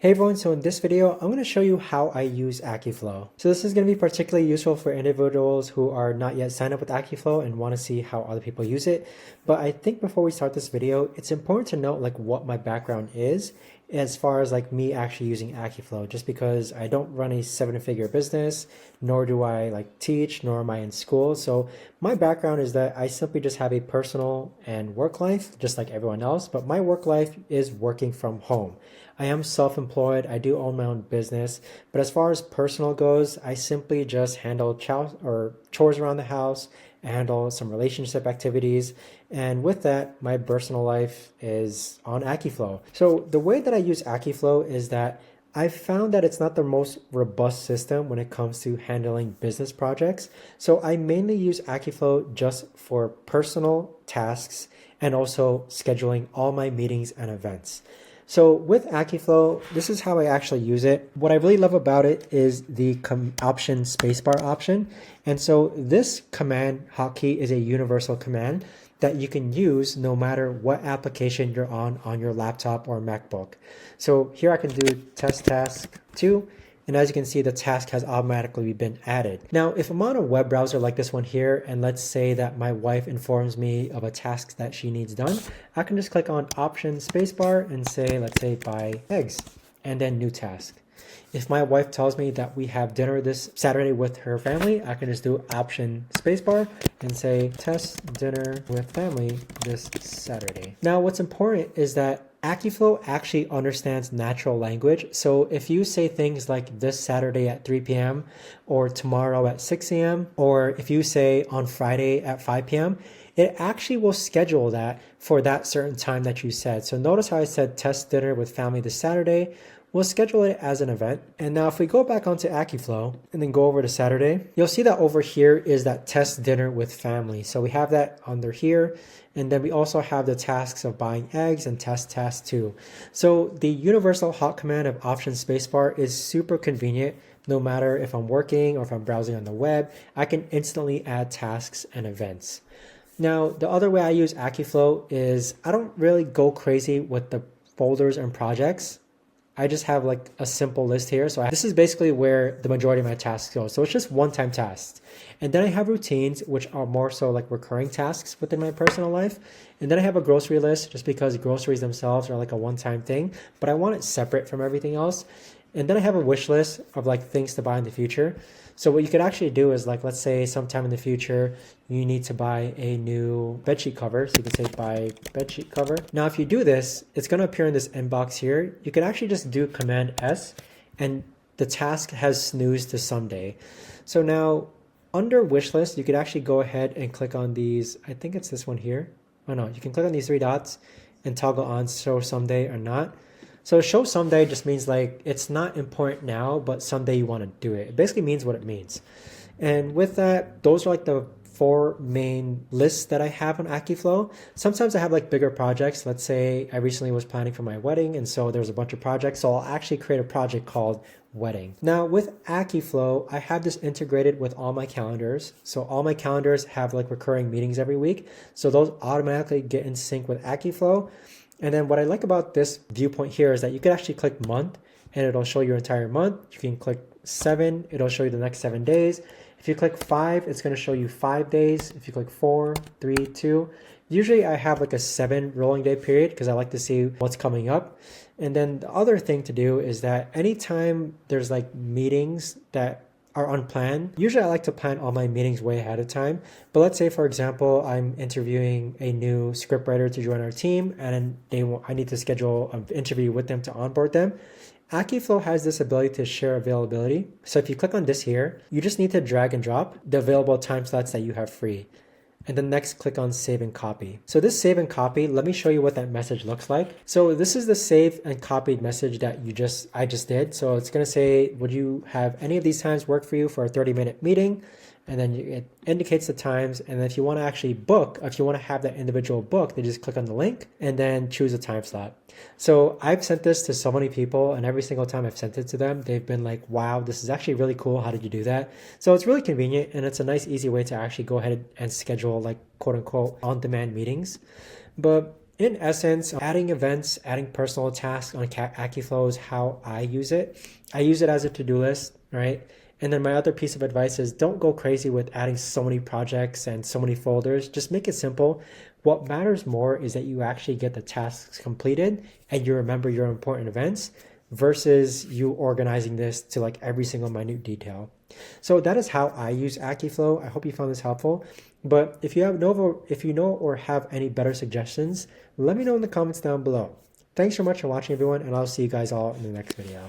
Hey everyone, so in this video, I'm going to show you how I use Akiflow. So this is going to be particularly useful for individuals who are not yet signed up with Akiflow and want to see how other people use it. But I think before we start this video, it's important to note what my background is as far as me actually using Akiflow, just because I don't run a seven-figure business, nor do I teach, nor am I in school. So my background is that I simply just have a personal and work life, just like everyone else, but my work life is working from home. I am self-employed, I do own my own business, but as far as personal goes, I simply just handle chores around the house, I handle some relationship activities, and with that, my personal life is on Akiflow. So the way that I use Akiflow is that I've found that it's not the most robust system when it comes to handling business projects. So I mainly use Akiflow just for personal tasks and also scheduling all my meetings and events. So with Akiflow, this is how I actually use it. What I really love about it is the option spacebar option. And so this command hotkey is a universal command that you can use no matter what application you're on your laptop or MacBook. So here I can do test task 2. And as you can see, the task has automatically been added. Now, if I'm on a web browser like this one here, and let's say that my wife informs me of a task that she needs done, I can just click on Option Spacebar and say, let's say buy eggs, and then new task. If my wife tells me that we have dinner this Saturday with her family, I can just do Option Spacebar and say test dinner with family this Saturday. Now, what's important is that Akiflow actually understands natural language. So if you say things like this Saturday at 3 p.m. or tomorrow at 6 a.m. or if you say on Friday at 5 p.m., it actually will schedule that for that certain time that you said. So notice how I said test dinner with family this Saturday. We'll schedule it as an event. And now if we go back onto Akiflow and then go over to Saturday, you'll see that over here is that test dinner with family. So we have that under here. And then we also have the tasks of buying eggs and test task 2. So the universal hot command of option spacebar is super convenient. No matter if I'm working or if I'm browsing on the web, I can instantly add tasks and events. Now, the other way I use Akiflow is I don't really go crazy with the folders and projects. I just have a simple list here. So this is basically where the majority of my tasks go. So it's just one-time tasks. And then I have routines, which are more so recurring tasks within my personal life. And then I have a grocery list just because groceries themselves are a one-time thing, but I want it separate from everything else. And then I have a wish list of things to buy in the future. So what you could actually do is let's say sometime in the future, you need to buy a new bedsheet cover. So you can say buy bedsheet cover. Now, if you do this, it's going to appear in this inbox here. You can actually just do Command S and the task has snoozed to someday. So now under wish list, you could actually go ahead and click on these. I think it's this one here. Oh no, you can click on these 3 dots and toggle on show someday or not. So show someday just means it's not important now, but someday you want to do it. It basically means what it means. And with that, those are the 4 main lists that I have on Akiflow. Sometimes I have bigger projects. Let's say I recently was planning for my wedding, and so there's a bunch of projects. So I'll actually create a project called wedding. Now with Akiflow, I have this integrated with all my calendars. So all my calendars have recurring meetings every week. So those automatically get in sync with Akiflow. And then what I like about this viewpoint here is that you can actually click month and it'll show your entire month. You can click 7, it'll show you the next 7 days. If you click 5, it's going to show you 5 days. If you click 4, 3, 2, usually I have a 7 rolling day period because I like to see what's coming up. And then the other thing to do is that anytime there's meetings that are unplanned, usually I like to plan all my meetings way ahead of time. But let's say, for example, I'm interviewing a new scriptwriter to join our team and I need to schedule an interview with them to onboard them. Akiflow has this ability to share availability. So if you click on this here, you just need to drag and drop the available time slots that you have free. And then next, click on save and copy. So this save and copy, let me show you what that message looks like. So this is the save and copied message that I just did. So it's going to say, would you have any of these times work for you for a 30-minute meeting? And then it indicates the times. And then if you want to actually book, if you want to have that individual book, then just click on the link and then choose a time slot. So I've sent this to so many people, and every single time I've sent it to them, they've been like, wow, this is actually really cool. How did you do that? So it's really convenient, and it's a nice, easy way to actually go ahead and schedule quote unquote on-demand meetings. But In essence, adding events, adding personal tasks on Akiflow is how I use it. I use it as a to-do list, right? And then my other piece of advice is don't go crazy with adding so many projects and so many folders. Just make it simple. What matters more is that you actually get the tasks completed and you remember your important events versus you organizing this to like every single minute detail. So that is how I use Akiflow. I hope you found this helpful. But if you know or have any better suggestions, let me know in the comments down below. Thanks so much for watching, everyone, and I'll see you guys all in the next video.